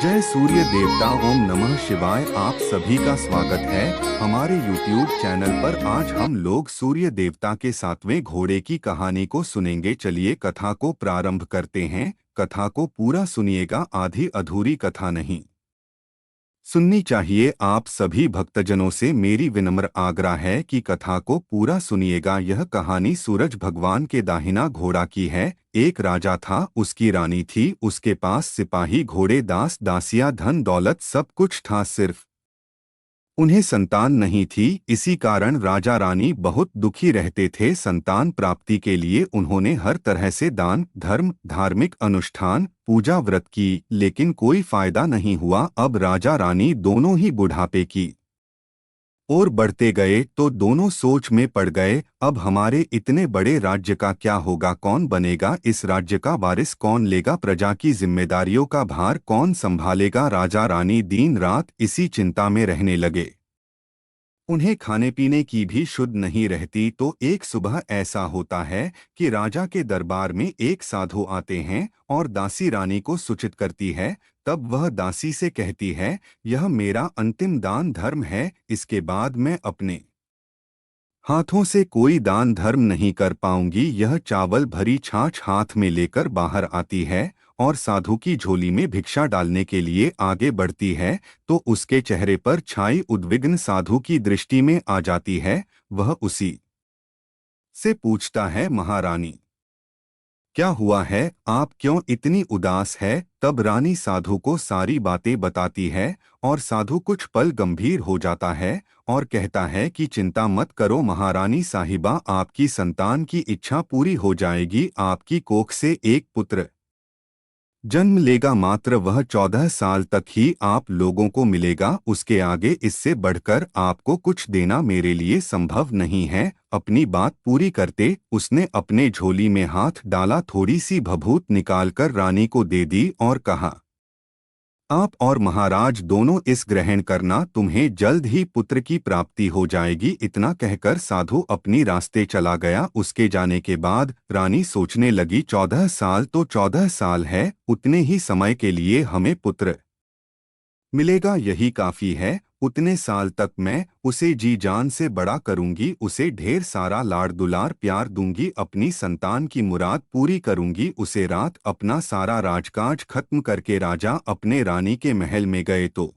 जय सूर्य देवता, ओम नमः शिवाय। आप सभी का स्वागत है हमारे YouTube चैनल पर। आज हम लोग सूर्य देवता के 7वें घोड़े की कहानी को सुनेंगे। चलिए कथा को प्रारंभ करते हैं। कथा को पूरा सुनिएगा, आधी अधूरी कथा नहीं सुननी चाहिए। आप सभी भक्तजनों से मेरी विनम्र आग्रह है कि कथा को पूरा सुनिएगा। यह कहानी सूरज भगवान के दाहिना घोड़ा की है। एक राजा था, उसकी रानी थी, उसके पास सिपाही, घोड़े, दास दासियां, धन दौलत सब कुछ था, सिर्फ उन्हें संतान नहीं थी। इसी कारण राजा रानी बहुत दुखी रहते थे। संतान प्राप्ति के लिए उन्होंने हर तरह से दान, धर्म, धार्मिक अनुष्ठान, पूजा, व्रत की, लेकिन कोई फायदा नहीं हुआ। अब राजा रानी दोनों ही बुढ़ापे की और बढ़ते गए तो दोनों सोच में पड़ गए, अब हमारे इतने बड़े राज्य का क्या होगा? कौन बनेगा इस राज्य का वारिस? कौन लेगा प्रजा की जिम्मेदारियों का भार? कौन संभालेगा? राजा रानी दिन रात इसी चिंता में रहने लगे। उन्हें खाने पीने की भी शुद्ध नहीं रहती। तो एक सुबह ऐसा होता है कि राजा के दरबार में एक साधु आते हैं और दासी रानी को सूचित करती है। तब वह दासी से कहती है, यह मेरा अंतिम दान धर्म है, इसके बाद मैं अपने हाथों से कोई दान धर्म नहीं कर पाऊंगी। यह चावल भरी छाछ हाथ में लेकर बाहर आती है और साधु की झोली में भिक्षा डालने के लिए आगे बढ़ती है तो उसके चेहरे पर छाई उद्विग्न साधु की दृष्टि में आ जाती है। वह उसी से पूछता है, महारानी क्या हुआ है? आप क्यों इतनी उदास है? तब रानी साधु को सारी बातें बताती है और साधु कुछ पल गंभीर हो जाता है और कहता है कि चिंता मत करो महारानी साहिबा, आपकी संतान की इच्छा पूरी हो जाएगी। आपकी कोख से एक पुत्र जन्म लेगा, मात्र वह 14 साल तक ही आप लोगों को मिलेगा। उसके आगे इससे बढ़कर आपको कुछ देना मेरे लिए संभव नहीं है। अपनी बात पूरी करते उसने अपने झोली में हाथ डाला, थोड़ी सी भभूत निकालकर रानी को दे दी और कहा, आप और महाराज दोनों इस ग्रहण करना, तुम्हें जल्द ही पुत्र की प्राप्ति हो जाएगी। इतना कहकर साधु अपनी रास्ते चला गया। उसके जाने के बाद रानी सोचने लगी, 14 साल तो 14 साल है, उतने ही समय के लिए हमें पुत्र मिलेगा, यही काफी है। उतने साल तक मैं उसे जी जान से बड़ा करूंगी, उसे ढेर सारा लाड़ दुलार प्यार दूंगी, अपनी संतान की मुराद पूरी करूंगी। उसे रात अपना सारा राजकाज खत्म करके राजा अपने रानी के महल में गए तो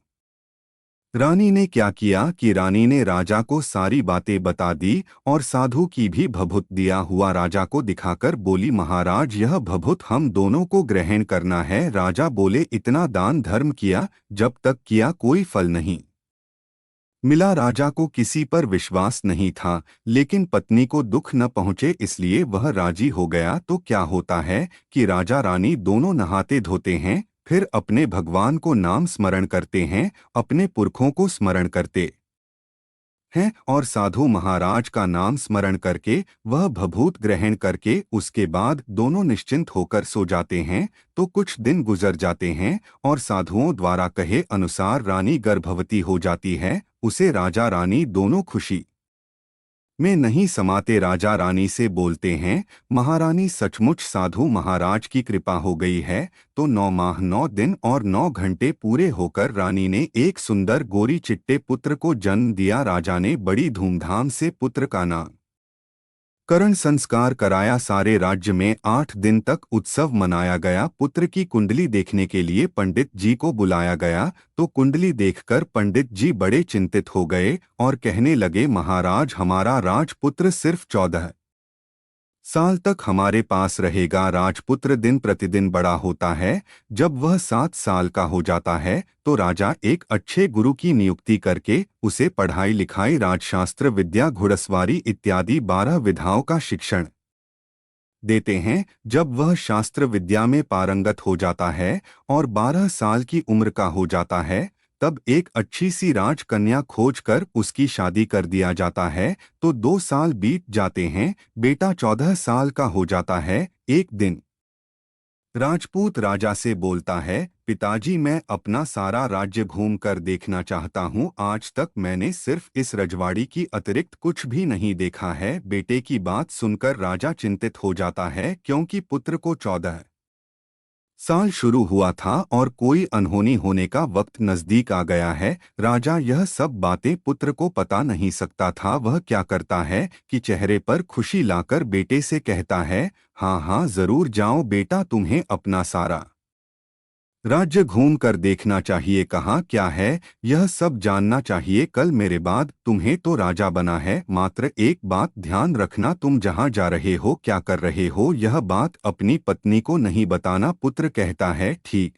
रानी ने क्या किया कि रानी ने राजा को सारी बातें बता दी और साधु की भी भभूत दिया हुआ राजा को दिखाकर बोली, महाराज यह भभूत हम दोनों को ग्रहण करना है। राजा बोले, इतना दान धर्म किया, जब तक किया कोई फल नहीं मिला। राजा को किसी पर विश्वास नहीं था, लेकिन पत्नी को दुख न पहुंचे इसलिए वह राजी हो गया। तो क्या होता है कि राजा रानी दोनों नहाते धोते हैं, फिर अपने भगवान को नाम स्मरण करते हैं, अपने पुरखों को स्मरण करते हैं और साधु महाराज का नाम स्मरण करके वह भभूत ग्रहण करके उसके बाद दोनों निश्चिंत होकर सो जाते हैं। तो कुछ दिन गुजर जाते हैं और साधुओं द्वारा कहे अनुसार रानी गर्भवती हो जाती है। उसे राजा रानी दोनों खुशी में नहीं समाते। राजा रानी से बोलते हैं, महारानी सचमुच साधु महाराज की कृपा हो गई है। तो 9 माह 9 दिन और 9 घंटे पूरे होकर रानी ने एक सुंदर गोरी चिट्टे पुत्र को जन्म दिया। राजा ने बड़ी धूमधाम से पुत्र का नाम करण संस्कार कराया। सारे राज्य में 8 दिन तक उत्सव मनाया गया। पुत्र की कुंडली देखने के लिए पंडित जी को बुलाया गया तो कुंडली देखकर पंडित जी बड़े चिंतित हो गए और कहने लगे, महाराज हमारा राजपुत्र सिर्फ 14 साल तक हमारे पास रहेगा। राजपुत्र दिन प्रतिदिन बड़ा होता है। जब वह 7 साल का हो जाता है तो राजा एक अच्छे गुरु की नियुक्ति करके उसे पढ़ाई लिखाई, राजशास्त्र विद्या, घुड़सवारी इत्यादि 12 विधाओं का शिक्षण देते हैं। जब वह शास्त्र विद्या में पारंगत हो जाता है और 12 साल की उम्र का हो जाता है तब एक अच्छी सी राजकन्या खोजकर उसकी शादी कर दिया जाता है। तो 2 साल बीत जाते हैं, बेटा 14 साल का हो जाता है। एक दिन राजपूत राजा से बोलता है, पिताजी मैं अपना सारा राज्य घूम कर देखना चाहता हूँ। आज तक मैंने सिर्फ इस रजवाड़ी की अतिरिक्त कुछ भी नहीं देखा है। बेटे की बात सुनकर राजा चिंतित हो जाता है क्योंकि पुत्र को 14 साल शुरू हुआ था और कोई अनहोनी होने का वक्त नजदीक आ गया है। राजा यह सब बातें पुत्र को पता नहीं सकता था। वह क्या करता है कि चेहरे पर खुशी लाकर बेटे से कहता है, हाँ हाँ जरूर जाओ बेटा, तुम्हें अपना सारा राज्य घूम कर देखना चाहिए। कहा क्या है, यह सब जानना चाहिए। कल मेरे बाद तुम्हें तो राजा बना है। मात्र एक बात ध्यान रखना, तुम जहाँ जा रहे हो, क्या कर रहे हो, यह बात अपनी पत्नी को नहीं बताना। पुत्र कहता है, ठीक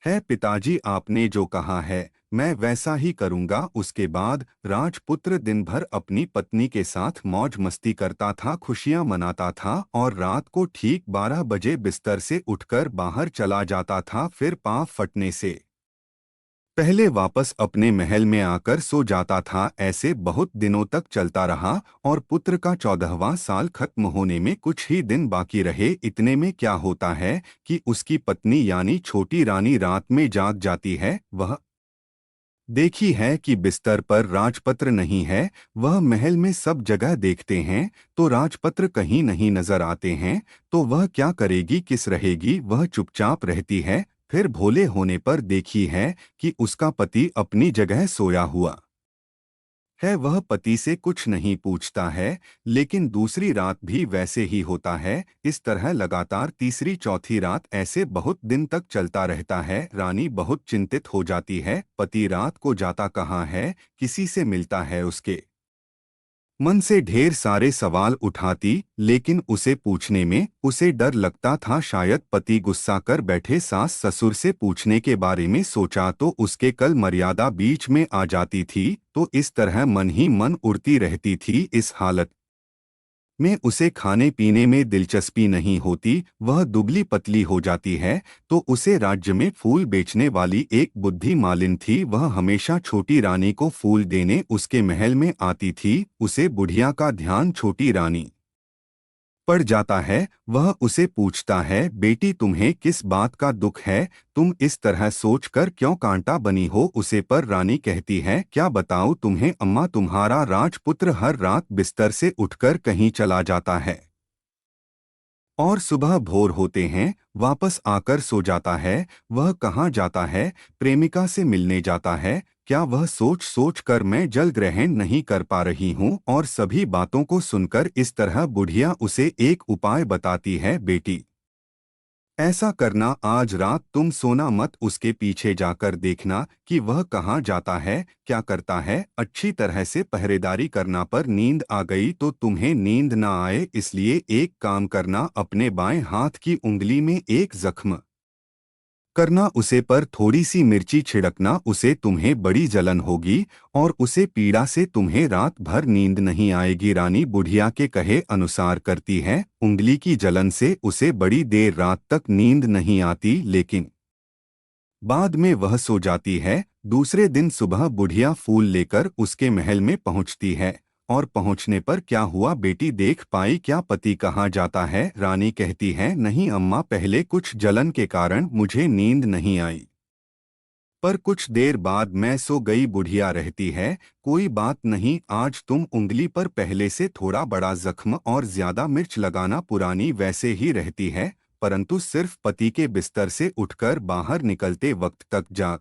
है पिताजी, आपने जो कहा है मैं वैसा ही करूंगा। उसके बाद राजपुत्र दिन भर अपनी पत्नी के साथ मौज मस्ती करता था, खुशियां मनाता था और रात को ठीक 12 बजे बिस्तर से उठकर बाहर चला जाता था। फिर पाँव फटने से पहले वापस अपने महल में आकर सो जाता था। ऐसे बहुत दिनों तक चलता रहा और पुत्र का 14वां साल खत्म होने में कुछ ही दिन बाकी रहे। इतने में क्या होता है कि उसकी पत्नी यानी छोटी रानी रात में जाग जाती है। वह देखी है कि बिस्तर पर राजपत्र नहीं है। वह महल में सब जगह देखते हैं तो राजपत्र कहीं नहीं नजर आते हैं। तो वह क्या करेगी, किस रहेगी। वह चुपचाप रहती है। फिर भोले होने पर देखी है कि उसका पति अपनी जगह सोया हुआ है। वह पति से कुछ नहीं पूछता है। लेकिन दूसरी रात भी वैसे ही होता है। इस तरह लगातार तीसरी चौथी रात ऐसे बहुत दिन तक चलता रहता है। रानी बहुत चिंतित हो जाती है। पति रात को जाता कहाँ है, किसी से मिलता है, उसके मन से ढेर सारे सवाल उठाती। लेकिन उसे पूछने में उसे डर लगता था। शायद पति गुस्सा कर बैठे सास ससुर से पूछने के बारे में सोचा तो उसके कल मर्यादा बीच में आ जाती थी। तो इस तरह मन ही मन उड़ती रहती थी। इस हालत में उसे खाने पीने में दिलचस्पी नहीं होती। वह दुबली पतली हो जाती है। तो उसे राज्य में फूल बेचने वाली एक बुद्धि मालिन थी। वह हमेशा छोटी रानी को फूल देने उसके महल में आती थी। उसे बुढ़िया का ध्यान छोटी रानी पड़ जाता है। वह उसे पूछता है, बेटी तुम्हें किस बात का दुख है, तुम इस तरह सोचकर क्यों कांटा बनी हो। उसे पर रानी कहती है, क्या बताऊं तुम्हें अम्मा, तुम्हारा राजपुत्र हर रात बिस्तर से उठकर कहीं चला जाता है और सुबह भोर होते हैं वापस आकर सो जाता है। वह कहाँ जाता है, प्रेमिका से मिलने जाता है। क्या वह सोच सोच कर मैं जल ग्रहण नहीं कर पा रही हूँ। और सभी बातों को सुनकर इस तरह बुढ़िया उसे एक उपाय बताती है, बेटी ऐसा करना, आज रात तुम सोना मत, उसके पीछे जाकर देखना कि वह कहाँ जाता है, क्या करता है। अच्छी तरह से पहरेदारी करना। पर नींद आ गई तो तुम्हें नींद ना आए, इसलिए एक काम करना, अपने बाएं हाथ की उंगली में एक जख्म करना, उसे पर थोड़ी सी मिर्ची छिड़कना। उसे तुम्हें बड़ी जलन होगी और उसे पीड़ा से तुम्हें रात भर नींद नहीं आएगी। रानी बुढ़िया के कहे अनुसार करती है। उंगली की जलन से उसे बड़ी देर रात तक नींद नहीं आती। लेकिन बाद में वह सो जाती है। दूसरे दिन सुबह बुढ़िया फूल लेकर उसके महल में पहुंचती है। और पहुंचने पर क्या हुआ, बेटी देख पाई क्या, पति कहाँ जाता है। रानी कहती है, नहीं अम्मा, पहले कुछ जलन के कारण मुझे नींद नहीं आई, पर कुछ देर बाद मैं सो गई। बुढ़िया रहती है, कोई बात नहीं, आज तुम उंगली पर पहले से थोड़ा बड़ा जख्म और ज्यादा मिर्च लगाना। पुरानी वैसे ही रहती है, परंतु सिर्फ पति के बिस्तर से उठकर बाहर निकलते वक्त तक जाग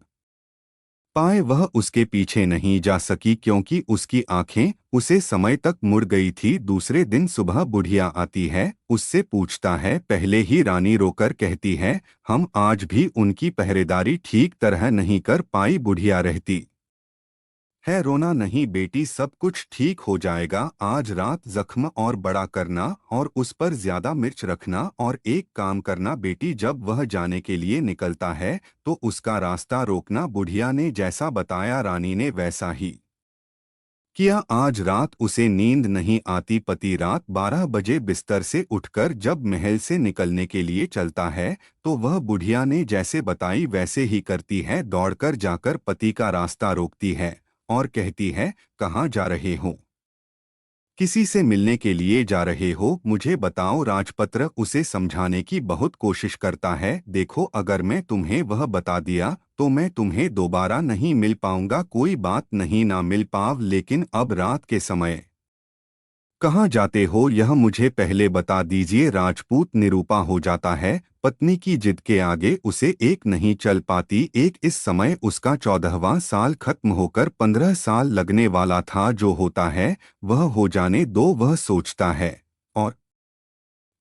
पाए वह उसके पीछे नहीं जा सकी, क्योंकि उसकी आंखें उसे समय तक मुड़ गई थी। दूसरे दिन सुबह बुढ़िया आती है, उससे पूछता है। पहले ही रानी रोकर कहती है, हम आज भी उनकी पहरेदारी ठीक तरह नहीं कर पाई। बुढ़िया रहती है, रोना नहीं बेटी, सब कुछ ठीक हो जाएगा। आज रात जख्म और बड़ा करना और उस पर ज्यादा मिर्च रखना। और एक काम करना बेटी, जब वह जाने के लिए निकलता है तो उसका रास्ता रोकना। बुढ़िया ने जैसा बताया रानी ने वैसा ही किया। आज रात उसे नींद नहीं आती। पति रात 12 बजे बिस्तर से उठकर जब महल से निकलने के लिए चलता है तो वह बुढ़िया ने जैसे बताई वैसे ही करती है। दौड़कर जाकर पति का रास्ता रोकती है और कहती है, कहाँ जा रहे हो, किसी से मिलने के लिए जा रहे हो, मुझे बताओ। राजपत्र उसे समझाने की बहुत कोशिश करता है। देखो, अगर मैं तुम्हें वह बता दिया तो मैं तुम्हें दोबारा नहीं मिल पाऊंगा। कोई बात नहीं, ना मिल पाव, लेकिन अब रात के समय कहाँ जाते हो, यह मुझे पहले बता दीजिए। राजपूत निरूपा हो जाता है। पत्नी की जिद के आगे उसे एक नहीं चल पाती। एक इस समय उसका 14वां साल खत्म होकर 15 साल लगने वाला था। जो होता है वह हो जाने दो, वह सोचता है। और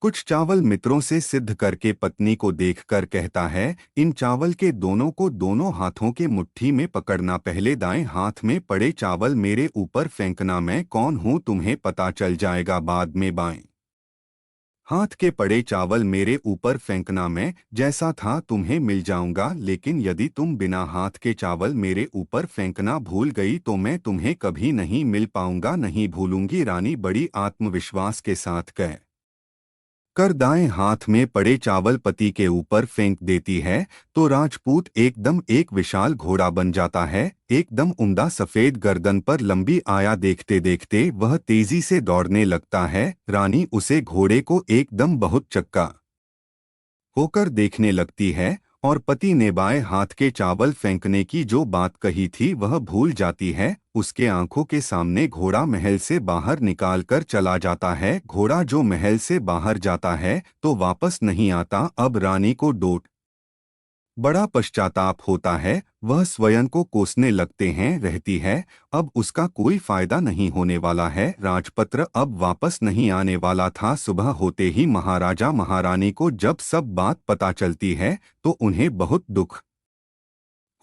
कुछ चावल मित्रों से सिद्ध करके पत्नी को देखकर कहता है, इन चावल के दोनों को दोनों हाथों के मुट्ठी में पकड़ना। पहले दाएं हाथ में पड़े चावल मेरे ऊपर फेंकना। मैं कौन हूं तुम्हें पता चल जाएगा। बाद में बाएं हाथ के पड़े चावल मेरे ऊपर फेंकना। मैं जैसा था तुम्हें मिल जाऊंगा। लेकिन यदि तुम बिना हाथ के चावल मेरे ऊपर फेंकना भूल गई तो मैं तुम्हें कभी नहीं मिल पाऊंगा, नहीं भूलूंगी। रानी बड़ी आत्मविश्वास के साथ कह कर दाएं हाथ में पड़े चावल पति के ऊपर फेंक देती है तो राजपूत एकदम एक विशाल घोड़ा बन जाता है। एकदम उम्दा सफेद गर्दन पर लंबी आया। देखते देखते वह तेजी से दौड़ने लगता है। रानी उसे घोड़े को एकदम बहुत चक्का होकर देखने लगती है और पति ने बाएं हाथ के चावल फेंकने की जो बात कही थी वह भूल जाती है। उसके आंखों के सामने घोड़ा महल से बाहर निकाल कर चला जाता है। घोड़ा जो महल से बाहर जाता है तो वापस नहीं आता। अब रानी को डोट बड़ा पश्चाताप होता है। वह स्वयं को कोसने लगते हैं रहती है। अब उसका कोई फायदा नहीं होने वाला है। राजपत्र अब वापस नहीं आने वाला था। सुबह होते ही महाराजा महारानी को जब सब बात पता चलती है तो उन्हें बहुत दुख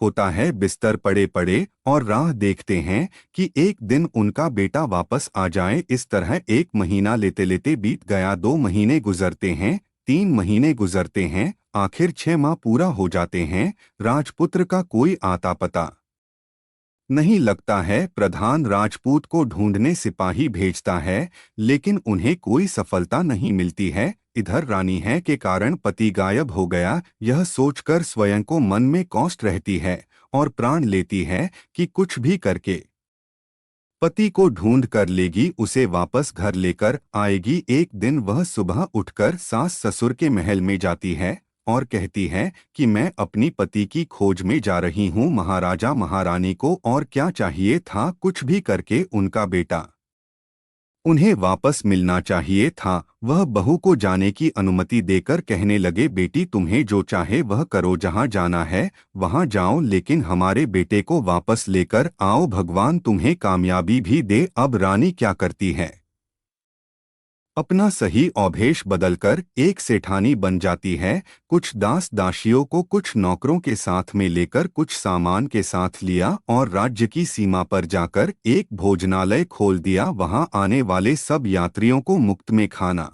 होता है। बिस्तर पड़े पड़े और राह देखते हैं कि एक दिन उनका बेटा वापस आ जाए। इस तरह 1 महीना लेते लेते बीत गया। 2 महीने गुजरते हैं, 3 महीने गुजरते हैं, आखिर 6 माह पूरा हो जाते हैं। राजपुत्र का कोई आता पता नहीं लगता है। प्रधान राजपूत को ढूंढने सिपाही भेजता है लेकिन उन्हें कोई सफलता नहीं मिलती है। इधर रानी है के कारण पति गायब हो गया। यह सोचकर स्वयं को मन में कष्ट रहती है और प्राण लेती है कि कुछ भी करके पति को ढूंढ कर लेगी, उसे वापस घर लेकर आएगी। एक दिन वह सुबह उठकर सास ससुर के महल में जाती है और कहती है कि मैं अपनी पति की खोज में जा रही हूँ। महाराजा महारानी को और क्या चाहिए था, कुछ भी करके उनका बेटा उन्हें वापस मिलना चाहिए था। वह बहू को जाने की अनुमति देकर कहने लगे, बेटी तुम्हें जो चाहे वह करो, जहाँ जाना है वहाँ जाओ, लेकिन हमारे बेटे को वापस लेकर आओ, भगवान तुम्हें कामयाबी भी दे। अब रानी क्या करती है, अपना सही अवभेश बदलकर एक सेठानी बन जाती है। कुछ दास दासियों को कुछ नौकरों के साथ में लेकर कुछ सामान के साथ लिया और राज्य की सीमा पर जाकर एक भोजनालय खोल दिया। वहां आने वाले सब यात्रियों को मुफ्त में खाना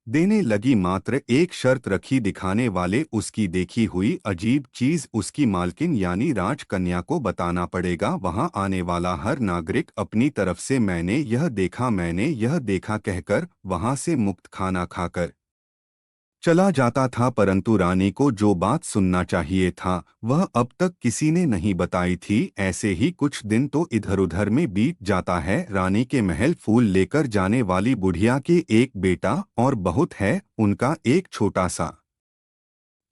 देने लगी। मात्र एक शर्त रखी, दिखाने वाले उसकी देखी हुई अजीब चीज उसकी मालकिन यानी राजकन्या को बताना पड़ेगा। वहां आने वाला हर नागरिक अपनी तरफ से मैंने यह देखा कहकर वहां से मुफ्त खाना खाकर चला जाता था। परंतु रानी को जो बात सुनना चाहिए था वह अब तक किसी ने नहीं बताई थी। ऐसे ही कुछ दिन तो इधर उधर में बीत जाता है। रानी के महल फूल लेकर जाने वाली बुढ़िया के एक बेटा और बहुत है। उनका एक छोटा सा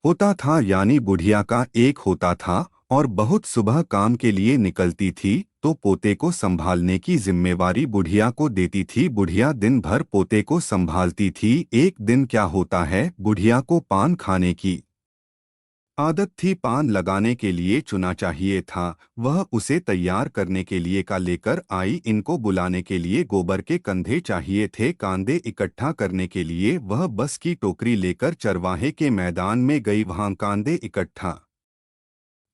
होता था, यानी बुढ़िया का एक होता था और बहुत सुबह काम के लिए निकलती थी तो पोते को संभालने की जिम्मेवारी बुढ़िया को देती थी। बुढ़िया दिन भर पोते को संभालती थी। एक दिन क्या होता है, बुढ़िया को पान खाने की आदत थी। पान लगाने के लिए चुना चाहिए था। वह उसे तैयार करने के लिए का लेकर आई। इनको बुलाने के लिए गोबर के कंधे चाहिए थे। कांदे इकट्ठा करने के लिए वह बस की टोकरी लेकर चरवाहे के मैदान में गई। वहां कांदे इकट्ठा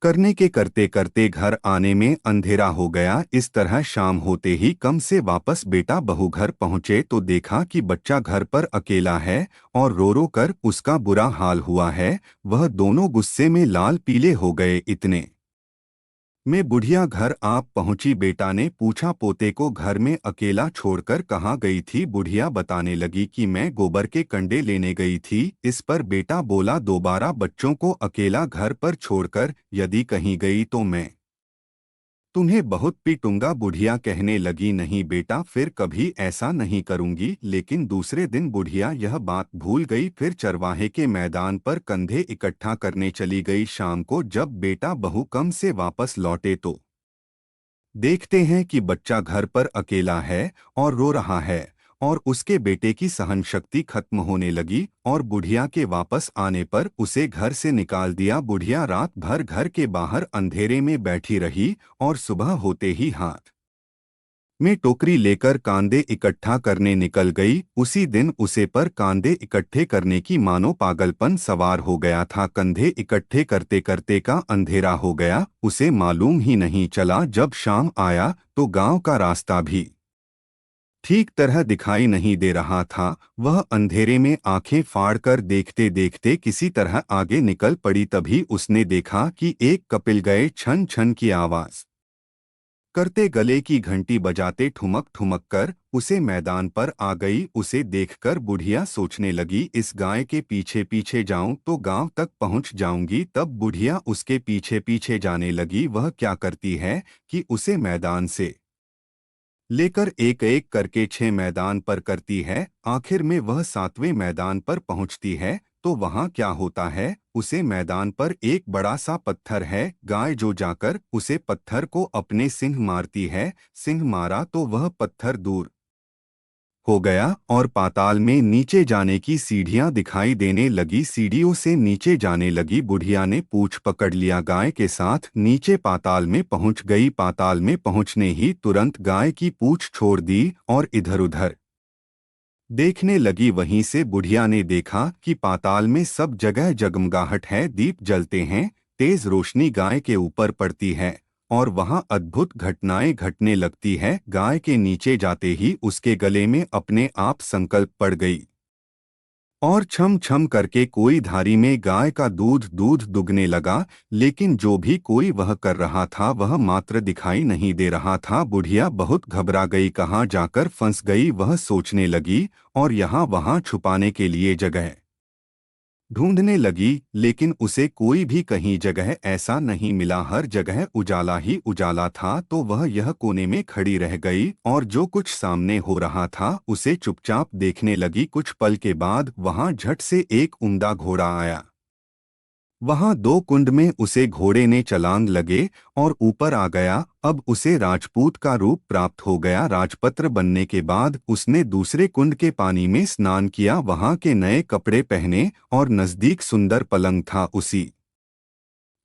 करने के करते करते घर आने में अंधेरा हो गया। इस तरह शाम होते ही कम से वापस बेटा बहू घर पहुंचे तो देखा कि बच्चा घर पर अकेला है और रो रो कर उसका बुरा हाल हुआ है। वह दोनों गुस्से में लाल पीले हो गए। इतने में बुढ़िया घर आप पहुंची। बेटा ने पूछा, पोते को घर में अकेला छोड़कर कहाँ गई थी। बुढ़िया बताने लगी कि मैं गोबर के कंडे लेने गई थी। इस पर बेटा बोला, दोबारा बच्चों को अकेला घर पर छोड़कर यदि कहीं गई तो मैं तुम्हें बहुत पीटूंगा। बुढ़िया कहने लगी, नहीं बेटा, फिर कभी ऐसा नहीं करूंगी। लेकिन दूसरे दिन बुढ़िया यह बात भूल गई। फिर चरवाहे के मैदान पर कंधे इकट्ठा करने चली गई। शाम को जब बेटा बहू कम से वापस लौटे तो देखते हैं कि बच्चा घर पर अकेला है और रो रहा है और उसके बेटे की सहन शक्ति खत्म होने लगी और बुढ़िया के वापस आने पर उसे घर से निकाल दिया। बुढ़िया रात भर घर के बाहर अंधेरे में बैठी रही और सुबह होते ही हाथ में टोकरी लेकर कांदे इकट्ठा करने निकल गई। उसी दिन उसे पर कांदे इकट्ठे करने की मानो पागलपन सवार हो गया था। कंधे इकट्ठे करते करते का अंधेरा हो गया, उसे मालूम ही नहीं चला। जब शाम आया तो गांव का रास्ता भी ठीक तरह दिखाई नहीं दे रहा था। वह अंधेरे में आंखें फाड़कर देखते देखते किसी तरह आगे निकल पड़ी। तभी उसने देखा कि एक कपिल गए छन छन की आवाज करते गले की घंटी बजाते ठुमक ठुमक कर उसे मैदान पर आ गई। उसे देखकर बुढ़िया सोचने लगी, इस गाय के पीछे पीछे जाऊं तो गांव तक पहुंच जाऊंगी। तब बुढ़िया उसके पीछे पीछे जाने लगी। वह क्या करती है कि उसे मैदान से लेकर एक एक करके 6 मैदान पर करती है। आखिर में वह 7वें मैदान पर पहुंचती है तो वहां क्या होता है, उसे मैदान पर एक बड़ा सा पत्थर है। गाय जो जाकर उसे पत्थर को अपने सिंह मारती है। सिंह मारा तो वह पत्थर दूर हो गया और पाताल में नीचे जाने की सीढ़ियां दिखाई देने लगी। सीढ़ियों से नीचे जाने लगी। बुढ़िया ने पूंछ पकड़ लिया, गाय के साथ नीचे पाताल में पहुंच गई। पाताल में पहुंचने ही तुरंत गाय की पूंछ छोड़ दी और इधर उधर देखने लगी। वहीं से बुढ़िया ने देखा कि पाताल में सब जगह जगमगाहट है, दीप जलते हैं, तेज रोशनी गाय के ऊपर पड़ती है और वहां अद्भुत घटनाएं घटने लगती है। गाय के नीचे जाते ही उसके गले में अपने आप संकल्प पड़ गई और छम छम करके कोई धारी में गाय का दूध दूध दुगने लगा। लेकिन जो भी कोई वह कर रहा था वह मात्र दिखाई नहीं दे रहा था। बुढ़िया बहुत घबरा गई, कहाँ जाकर फंस गई वह सोचने लगी और यहाँ वहाँ छुपाने के लिए जगह ढूंढने लगी। लेकिन उसे कोई भी कहीं जगह ऐसा नहीं मिला, हर जगह उजाला ही उजाला था। तो वह यह कोने में खड़ी रह गई और जो कुछ सामने हो रहा था उसे चुपचाप देखने लगी। कुछ पल के बाद वहां झट से एक उम्दा घोड़ा आया। वहां 2 कुंड में उसे घोड़े ने छलांग लगे और ऊपर आ गया। अब उसे राजपूत का रूप प्राप्त हो गया। राजपत्र बनने के बाद उसने दूसरे कुंड के पानी में स्नान किया, वहां के नए कपड़े पहने और नजदीक सुंदर पलंग था, उसी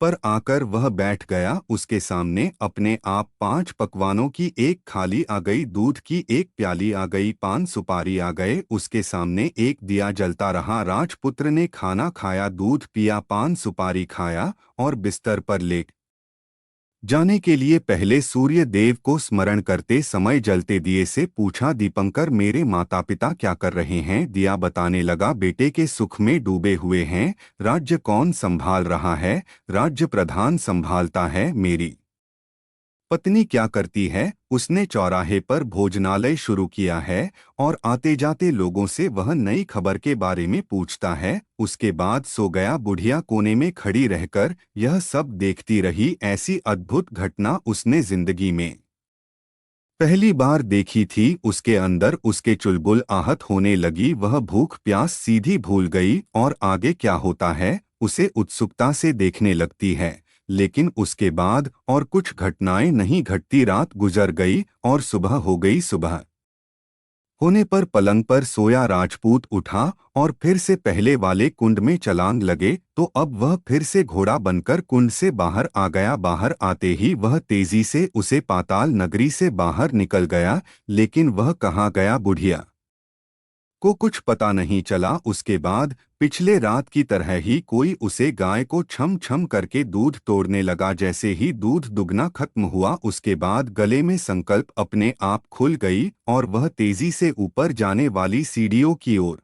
पर आकर वह बैठ गया। उसके सामने अपने आप 5 पकवानों की एक थाली आ गई, दूध की एक प्याली आ गई, पान सुपारी आ गए। उसके सामने एक दिया जलता रहा। राजपुत्र ने खाना खाया, दूध पिया, पान सुपारी खाया और बिस्तर पर लेट जाने के लिए पहले सूर्य देव को स्मरण करते समय जलते दिए से पूछा, दीपंकर मेरे माता पिता क्या कर रहे हैं? दिया बताने लगा, बेटे के सुख में डूबे हुए हैं। राज्य कौन संभाल रहा है? राज्य प्रधान संभालता है। मेरी पत्नी क्या करती है? उसने चौराहे पर भोजनालय शुरू किया है और आते जाते लोगों से वह नई खबर के बारे में पूछता है। उसके बाद सो गया। बुढ़िया कोने में खड़ी रहकर यह सब देखती रही। ऐसी अद्भुत घटना उसने जिंदगी में पहली बार देखी थी। उसके अंदर उसके चुलबुल आहत होने लगी। वह भूख प्यास सीधी भूल गई और आगे क्या होता है उसे उत्सुकता से देखने लगती है। लेकिन उसके बाद और कुछ घटनाएं नहीं घटती। रात गुजर गई और सुबह हो गई। सुबह होने पर पलंग पर सोया राजपूत उठा और फिर से पहले वाले कुंड में छलांग लगे तो अब वह फिर से घोड़ा बनकर कुंड से बाहर आ गया। बाहर आते ही वह तेजी से उसे पाताल नगरी से बाहर निकल गया। लेकिन वह कहाँ गया बुढ़िया को कुछ पता नहीं चला। उसके बाद पिछले रात की तरह ही कोई उसे गाय को छम छम करके दूध तोड़ने लगा। जैसे ही दूध दुगना खत्म हुआ उसके बाद गले में संकल्प अपने आप खुल गई और वह तेजी से ऊपर जाने वाली सीढ़ियों की ओर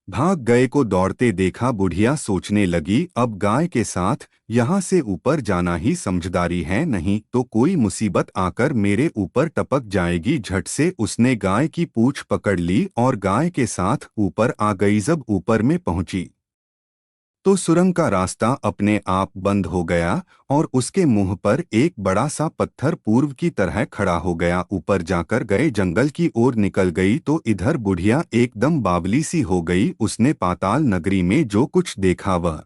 भाग गए को दौड़ते देखा। बुढ़िया सोचने लगी, अब गाय के साथ यहाँ से ऊपर जाना ही समझदारी है, नहीं तो कोई मुसीबत आकर मेरे ऊपर टपक जाएगी। झट से उसने गाय की पूंछ पकड़ ली और गाय के साथ ऊपर आ गई। जब ऊपर में पहुंची तो सुरंग का रास्ता अपने आप बंद हो गया और उसके मुंह पर एक बड़ा सा पत्थर पूर्व की तरह खड़ा हो गया। ऊपर जाकर गए जंगल की ओर निकल गई तो इधर बुढ़िया एकदम बावली सी हो गई। उसने पाताल नगरी में जो कुछ देखा वह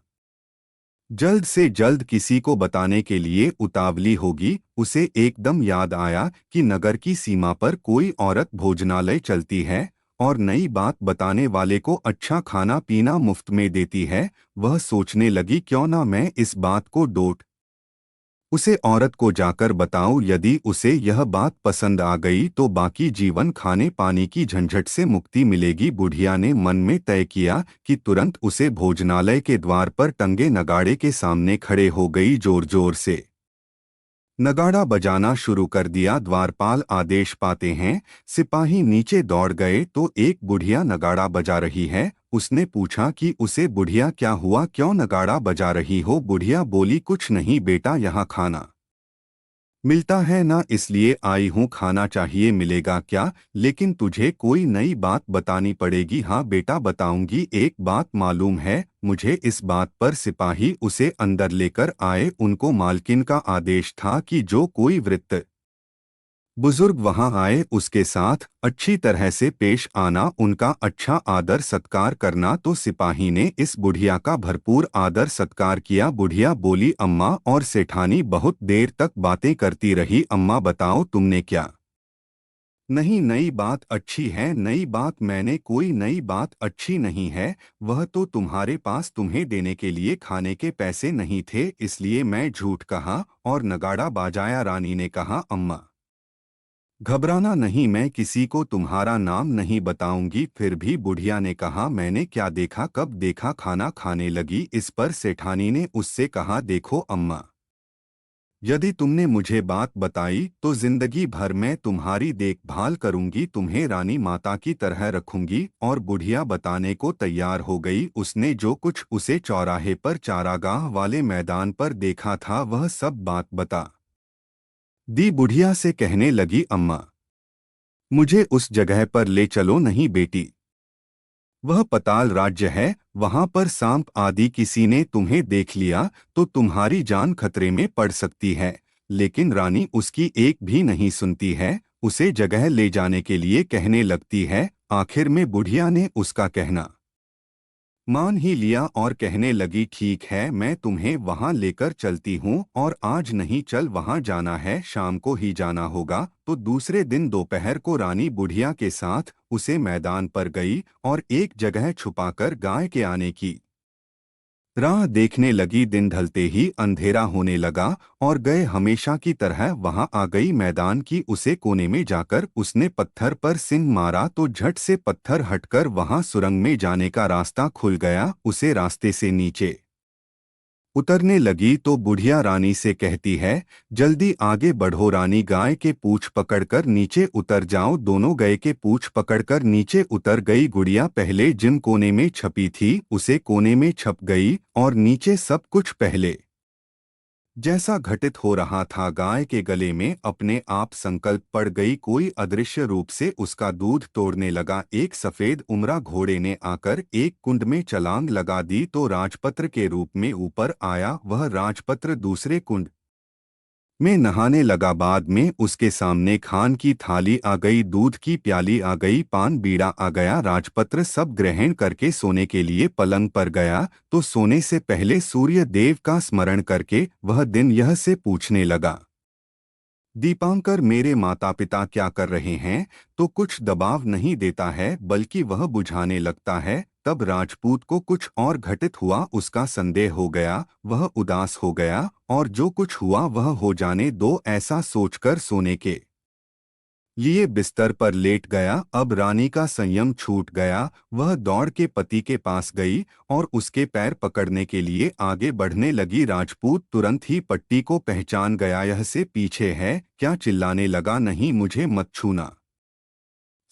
जल्द से जल्द किसी को बताने के लिए उतावली होगी। उसे एकदम याद आया कि नगर की सीमा पर कोई औरत भोजनालय चलती है और नई बात बताने वाले को अच्छा खाना पीना मुफ्त में देती है। वह सोचने लगी, क्यों ना मैं इस बात को डोट उसे औरत को जाकर बताऊं। यदि उसे यह बात पसंद आ गई तो बाकी जीवन खाने पानी की झंझट से मुक्ति मिलेगी। बुढ़िया ने मन में तय किया कि तुरंत उसे भोजनालय के द्वार पर टंगे नगाड़े के सामने खड़े हो गई। जोर जोर से नगाड़ा बजाना शुरू कर दिया। द्वारपाल आदेश पाते हैं, सिपाही नीचे दौड़ गए तो एक बुढ़िया नगाड़ा बजा रही है। उसने पूछा कि उसे, बुढ़िया क्या हुआ, क्यों नगाड़ा बजा रही हो? बुढ़िया बोली, कुछ नहीं बेटा, यहाँ खाना मिलता है ना, इसलिए आई हूँ। खाना चाहिए, मिलेगा क्या? लेकिन तुझे कोई नई बात बतानी पड़ेगी। हाँ बेटा बताऊंगी। एक बात मालूम है मुझे। इस बात पर सिपाही उसे अंदर लेकर आए। उनको मालकिन का आदेश था कि जो कोई वृत्त बुजुर्ग वहां आए उसके साथ अच्छी तरह से पेश आना, उनका अच्छा आदर सत्कार करना। तो सिपाही ने इस बुढ़िया का भरपूर आदर सत्कार किया। बुढ़िया बोली, अम्मा और सेठानी बहुत देर तक बातें करती रही। अम्मा बताओ तुमने क्या? नहीं, नई बात अच्छी है। नई बात? मैंने कोई नई बात अच्छी नहीं है। वह तो तुम्हारे पास तुम्हें देने के लिए खाने के पैसे नहीं थे, इसलिए मैं झूठ कहा और नगाड़ा बाजाया। रानी ने कहा, अम्मा घबराना नहीं, मैं किसी को तुम्हारा नाम नहीं बताऊंगी। फिर भी बुढ़िया ने कहा, मैंने क्या देखा, कब देखा? खाना खाने लगी। इस पर सेठानी ने उससे कहा, देखो अम्मा, यदि तुमने मुझे बात बताई तो जिंदगी भर मैं तुम्हारी देखभाल करूंगी, तुम्हें रानी माता की तरह रखूंगी। और बुढ़िया बताने को तैयार हो गई। उसने जो कुछ उसे चौराहे पर चारागाह वाले मैदान पर देखा था वह सब बात बता दी। बुढ़िया से कहने लगी, अम्मा मुझे उस जगह पर ले चलो। नहीं बेटी, वह पताल राज्य है, वहां पर सांप आदि किसी ने तुम्हें देख लिया तो तुम्हारी जान खतरे में पड़ सकती है। लेकिन रानी उसकी एक भी नहीं सुनती है, उसे जगह ले जाने के लिए कहने लगती है। आखिर में बुढ़िया ने उसका कहना मान ही लिया और कहने लगी, ठीक है, मैं तुम्हें वहां लेकर चलती हूँ। और आज नहीं, चल वहां जाना है, शाम को ही जाना होगा। तो दूसरे दिन दोपहर को रानी बुढ़िया के साथ उसे मैदान पर गई और एक जगह छुपाकर गाय के आने की राह देखने लगी। दिन ढलते ही अंधेरा होने लगा और गए हमेशा की तरह वहां आ गई। मैदान की उसे कोने में जाकर उसने पत्थर पर सिंह मारा तो झट से पत्थर हटकर वहां सुरंग में जाने का रास्ता खुल गया। उसे रास्ते से नीचे उतरने लगी तो बुढ़िया रानी से कहती है, जल्दी आगे बढ़ो रानी, गाय के पूंछ पकड़कर नीचे उतर जाओ। दोनों गाय के पूंछ पकड़कर नीचे उतर गई। गुड़िया पहले जिन कोने में छपी थी उसे कोने में छप गई और नीचे सब कुछ पहले जैसा घटित हो रहा था। गाय के गले में अपने आप संकल्प पड़ गई। कोई अदृश्य रूप से उसका दूध तोड़ने लगा। एक सफेद उमरा घोड़े ने आकर एक कुंड में छलांग लगा दी तो राजपत्र के रूप में ऊपर आया। वह राजपत्र दूसरे कुंड में नहाने लगा। बाद में उसके सामने खान की थाली आ गई, दूध की प्याली आ गई, पान बीड़ा आ गया। राजपत्र सब ग्रहण करके सोने के लिए पलंग पर गया तो सोने से पहले सूर्य देव का स्मरण करके वह दिन यह से पूछने लगा, दीपांकर मेरे माता पिता क्या कर रहे हैं? तो कुछ दबाव नहीं देता है बल्कि वह बुझाने लगता है। तब राजपूत को कुछ और घटित हुआ। उसका संदेह हो गया, वह उदास हो गया और जो कुछ हुआ वह हो जाने दो ऐसा सोचकर सोने के लिए बिस्तर पर लेट गया। अब रानी का संयम छूट गया। वह दौड़ के पति के पास गई और उसके पैर पकड़ने के लिए आगे बढ़ने लगी। राजपूत तुरंत ही पट्टी को पहचान गया। यह से पीछे है क्या? चिल्लाने लगा, नहीं मुझे मत छूना,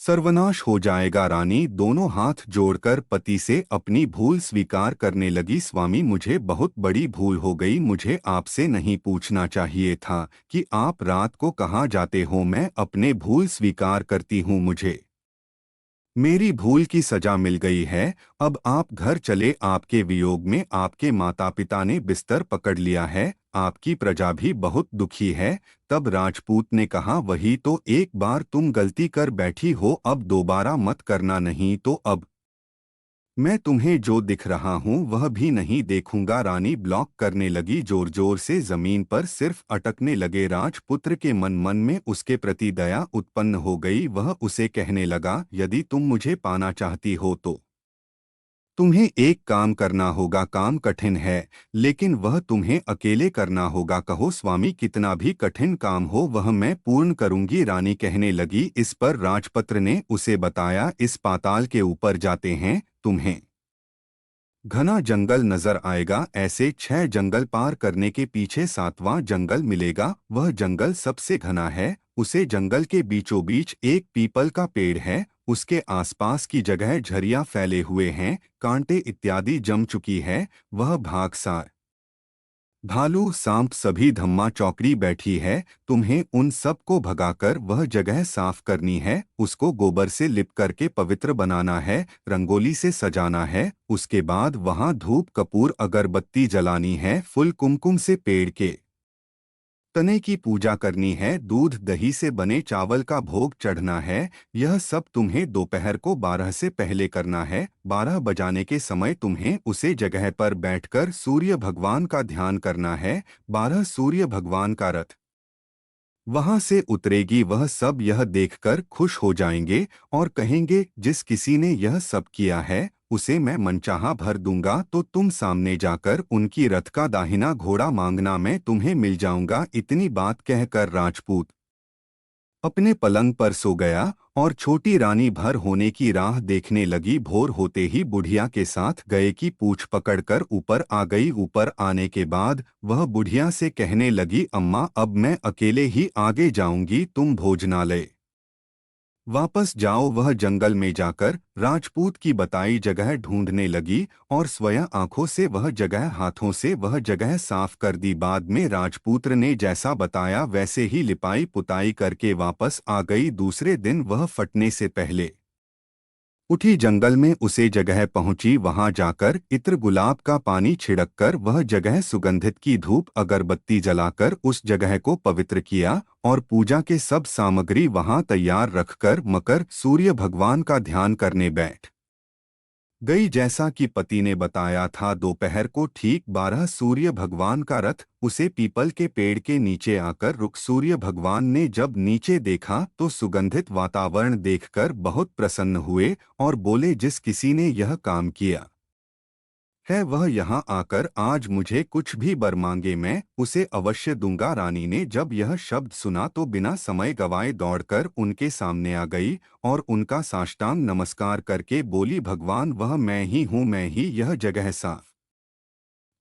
सर्वनाश हो जाएगा। रानी दोनों हाथ जोड़कर पति से अपनी भूल स्वीकार करने लगी। स्वामी मुझे बहुत बड़ी भूल हो गई, मुझे आपसे नहीं पूछना चाहिए था कि आप रात को कहाँ जाते हो। मैं अपने भूल स्वीकार करती हूँ, मुझे मेरी भूल की सजा मिल गई है। अब आप घर चले, आपके वियोग में आपके माता पिता ने बिस्तर पकड़ लिया है, आपकी प्रजा भी बहुत दुखी है। तब राजपूत ने कहा, वही तो, एक बार तुम गलती कर बैठी हो, अब दोबारा मत करना, नहीं तो अब मैं तुम्हें जो दिख रहा हूँ वह भी नहीं देखूंगा। रानी ब्लॉक करने लगी, जोर जोर से जमीन पर सिर्फ अटकने लगे। राजपुत्र के मन मन में उसके प्रति दया उत्पन्न हो गई। वह उसे कहने लगा, यदि तुम मुझे पाना चाहती हो तो तुम्हें एक काम करना होगा। काम कठिन है, लेकिन वह तुम्हें अकेले करना होगा। कहो स्वामी, कितना भी कठिन काम हो वह मैं पूर्ण करूंगी। रानी कहने लगी। इस पर राजपुत्र ने उसे बताया, इस पाताल के ऊपर जाते हैं, तुम्हें घना जंगल नजर आएगा। ऐसे 6 जंगल पार करने के पीछे 7वां जंगल मिलेगा। वह जंगल सबसे घना है। उसे जंगल के बीचों बीच एक पीपल का पेड़ है। उसके आसपास की जगह झरिया फैले हुए हैं, कांटे इत्यादि जम चुकी है। वह भागसार भालू सांप सभी धम्मा चौकड़ी बैठी है। तुम्हें उन सब को भगाकर वह जगह साफ करनी है। उसको गोबर से लिप करके पवित्र बनाना है, रंगोली से सजाना है। उसके बाद वहां धूप कपूर अगरबत्ती जलानी है। फूल कुमकुम से पेड़ के तने की पूजा करनी है। दूध दही से बने चावल का भोग चढ़ना है। यह सब तुम्हें दोपहर को 12 से पहले करना है। 12 बजाने के समय तुम्हें उसे जगह पर बैठकर सूर्य भगवान का ध्यान करना है। 12 सूर्य भगवान का रथ वहां से उतरेगी। वह सब यह देखकर खुश हो जाएंगे और कहेंगे, जिस किसी ने यह सब किया है उसे मैं मनचाहा भर दूंगा। तो तुम सामने जाकर उनकी रथ का दाहिना घोड़ा मांगना, मैं तुम्हें मिल जाऊंगा। इतनी बात कहकर राजपूत अपने पलंग पर सो गया और छोटी रानी भर होने की राह देखने लगी। भोर होते ही बुढ़िया के साथ गए की पूंछ पकड़कर ऊपर आ गई। ऊपर आने के बाद वह बुढ़िया से कहने लगी, अम्मा अब मैं अकेले ही आगे जाऊंगी, तुम भोजनालय वापस जाओ। वह जंगल में जाकर राजपूत की बताई जगह ढूंढने लगी और स्वयं आंखों से वह जगह, हाथों से वह जगह साफ कर दी। बाद में राजपुत्र ने जैसा बताया वैसे ही लिपाई पुताई करके वापस आ गई। दूसरे दिन वह फटने से पहले उठी जंगल में उसे जगह पहुंची। वहां जाकर इत्र गुलाब का पानी छिड़ककर वह जगह सुगंधित की धूप अगरबत्ती जलाकर उस जगह को पवित्र किया और पूजा के सब सामग्री वहां तैयार रखकर मकर सूर्य भगवान का ध्यान करने बैठ गई। जैसा कि पति ने बताया था, दोपहर को ठीक 12 सूर्य भगवान का रथ उसे पीपल के पेड़ के नीचे आकर रुक। सूर्य भगवान ने जब नीचे देखा तो सुगंधित वातावरण देखकर बहुत प्रसन्न हुए और बोले, जिस किसी ने यह काम किया है वह यहाँ आकर आज मुझे कुछ भी वर मांगे, मैं उसे अवश्य दूंगा। रानी ने जब यह शब्द सुना तो बिना समय गवाए दौड़कर उनके सामने आ गई और उनका साष्टांग नमस्कार करके बोली, भगवान वह मैं ही हूँ, मैं ही यह जगह साफ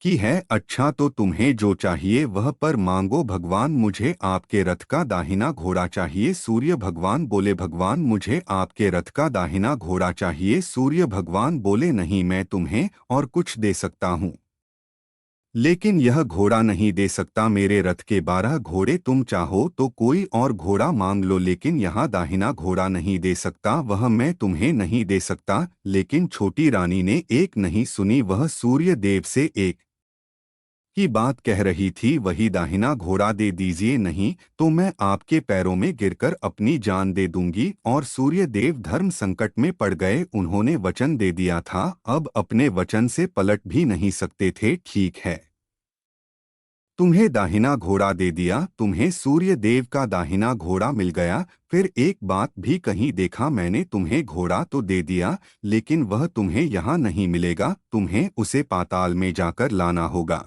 की है। अच्छा तो तुम्हें जो चाहिए वह पर मांगो। भगवान मुझे आपके रथ का दाहिना घोड़ा चाहिए। सूर्य भगवान बोले, भगवान मुझे आपके रथ का दाहिना घोड़ा चाहिए। सूर्य भगवान बोले, नहीं मैं तुम्हें और कुछ दे सकता हूँ, लेकिन यह घोड़ा नहीं दे सकता। मेरे रथ के 12 घोड़े, तुम चाहो तो कोई और घोड़ा मांग लो, लेकिन यहाँ दाहिना घोड़ा नहीं दे सकता, वह मैं तुम्हें नहीं दे सकता। लेकिन छोटी रानी ने एक नहीं सुनी। वह सूर्य देव से एक की बात कह रही थी, वही दाहिना घोड़ा दे दीजिए, नहीं तो मैं आपके पैरों में गिरकर अपनी जान दे दूंगी। और सूर्य देव धर्म संकट में पड़ गए। उन्होंने वचन दे दिया था, अब अपने वचन से पलट भी नहीं सकते थे। ठीक है, तुम्हें दाहिना घोड़ा दे दिया, तुम्हें सूर्य देव का दाहिना घोड़ा मिल गया। फिर एक बात भी कहीं, देखा मैंने तुम्हें घोड़ा तो दे दिया, लेकिन वह तुम्हें यहाँ नहीं मिलेगा, तुम्हें उसे पाताल में जाकर लाना होगा।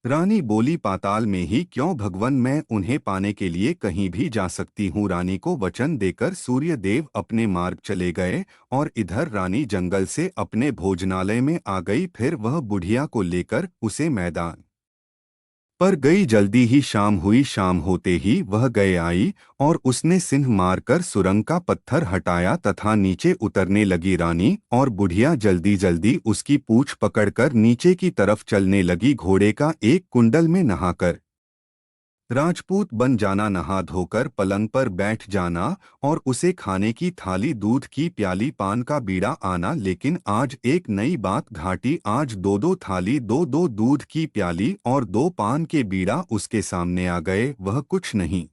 रानी बोली, पाताल में ही क्यों भगवन, मैं उन्हें पाने के लिए कहीं भी जा सकती हूँ। रानी को वचन देकर सूर्य देव अपने मार्ग चले गए और इधर रानी जंगल से अपने भोजनालय में आ गई। फिर वह बुढ़िया को लेकर उसे मैदान पर गई। जल्दी ही शाम हुई। शाम होते ही वह गए आई और उसने सिंह मारकर सुरंग का पत्थर हटाया तथा नीचे उतरने लगी। रानी और बुढ़िया जल्दी जल्दी उसकी पूंछ पकड़कर नीचे की तरफ चलने लगी। घोड़े का एक कुंडल में नहाकर राजपूत बन जाना, नहा धोकर पलंग पर बैठ जाना और उसे खाने की थाली, दूध की प्याली, पान का बीड़ा आना। लेकिन आज एक नई बात घाटी। आज दो दो थाली, दो दो दूध की प्याली और 2 पान के बीड़ा उसके सामने आ गए। वह कुछ नहीं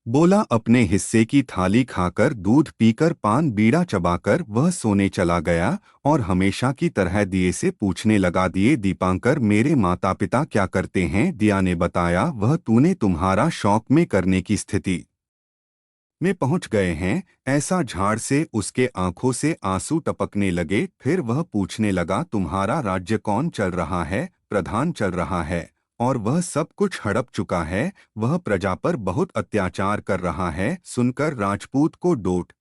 बोला अपने हिस्से की थाली खाकर दूध पीकर पान बीड़ा चबाकर वह सोने चला गया और हमेशा की तरह दिए से पूछने लगा, दिए दीपांकर मेरे माता पिता क्या करते हैं? दिया ने बताया, वह तूने तुम्हारा शौक में करने की स्थिति में पहुंच गए हैं। ऐसा झाड़ से उसके आंखों से आंसू टपकने लगे। फिर वह पूछने लगा, तुम्हारा राज्य कौन चल रहा है? प्रधान चल रहा है और वह सब कुछ हड़प चुका है। वह प्रजा पर बहुत अत्याचार कर रहा है। सुनकर राजपूत को डोट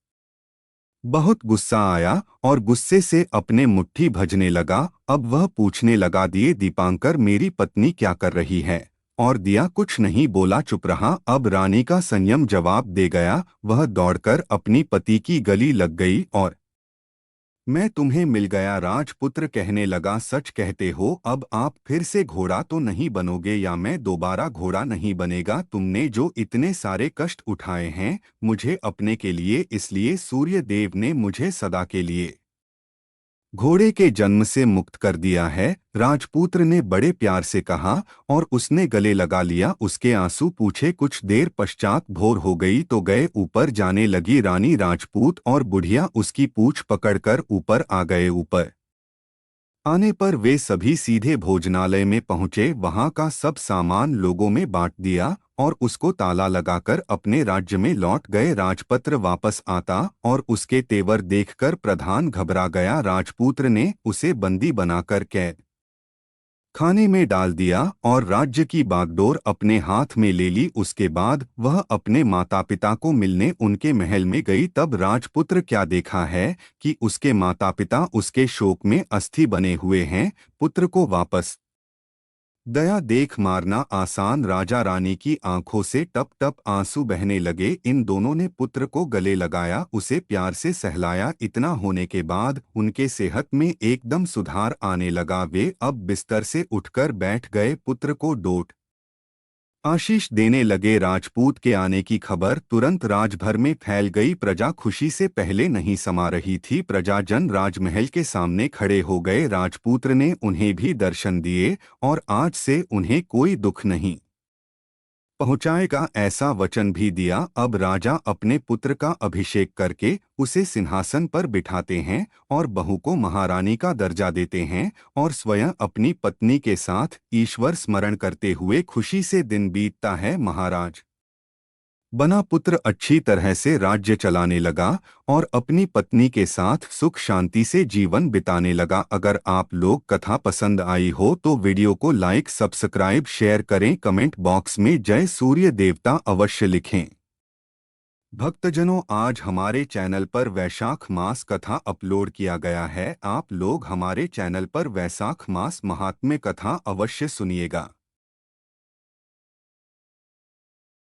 बहुत गुस्सा आया और गुस्से से अपने मुट्ठी भजने लगा। अब वह पूछने लगा, दिए दीपांकर मेरी पत्नी क्या कर रही है? और दिया कुछ नहीं बोला, चुप रहा। अब रानी का संयम जवाब दे गया। वह दौड़कर अपनी पति की गली लग गई और मैं तुम्हें मिल गया। राजपुत्र कहने लगा, सच कहते हो? अब आप फिर से घोड़ा तो नहीं बनोगे या मैं दोबारा घोड़ा नहीं बनेगा? तुमने जो इतने सारे कष्ट उठाए हैं मुझे अपने के लिए, इसलिए सूर्य देव ने मुझे सदा के लिए घोड़े के जन्म से मुक्त कर दिया है। राजपुत्र ने बड़े प्यार से कहा और उसने गले लगा लिया। उसके आंसू पूछे। कुछ देर पश्चात भोर हो गई तो गए ऊपर जाने लगी रानी। राजपूत और बुढ़िया उसकी पूछ पकड़कर ऊपर आ गए। ऊपर आने पर वे सभी सीधे भोजनालय में पहुंचे। वहां का सब सामान लोगों में बांट दिया और उसको ताला लगाकर अपने राज्य में लौट गए। राजपत्र वापस आता और उसके तेवर देखकर प्रधान घबरा गया। राजपुत्र ने उसे बंदी बनाकर कैद खाने में डाल दिया और राज्य की बागडोर अपने हाथ में ले ली। उसके बाद वह अपने माता पिता को मिलने उनके महल में गई। तब राजपुत्र क्या देखा है कि उसके माता पिता उसके शोक में अस्थि बने हुए हैं। पुत्र को वापस दया देख मारना आसान। राजा रानी की आंखों से टप टप आंसू बहने लगे। इन दोनों ने पुत्र को गले लगाया, उसे प्यार से सहलाया। इतना होने के बाद उनके सेहत में एकदम सुधार आने लगा। वे अब बिस्तर से उठकर बैठ गए। पुत्र को डोट आशीष देने लगे। राजपूत के आने की खबर तुरंत राजभर में फैल गई। प्रजा खुशी से पहले नहीं समा रही थी। प्रजाजन राजमहल के सामने खड़े हो गए। राजपुत्र ने उन्हें भी दर्शन दिए और आज से उन्हें कोई दुख नहीं पहुंचाएगा, ऐसा वचन भी दिया। अब राजा अपने पुत्र का अभिषेक करके उसे सिंहासन पर बिठाते हैं और बहू को महारानी का दर्जा देते हैं और स्वयं अपनी पत्नी के साथ ईश्वर स्मरण करते हुए खुशी से दिन बीतता है। महाराज बना पुत्र अच्छी तरह से राज्य चलाने लगा और अपनी पत्नी के साथ सुख शांति से जीवन बिताने लगा। अगर आप लोग कथा पसंद आई हो तो वीडियो को लाइक सब्सक्राइब शेयर करें। कमेंट बॉक्स में जय सूर्य देवता अवश्य लिखें। भक्तजनों, आज हमारे चैनल पर वैशाख मास कथा अपलोड किया गया है। आप लोग हमारे चैनल पर वैशाख मास महात्म्य कथा अवश्य सुनिएगा।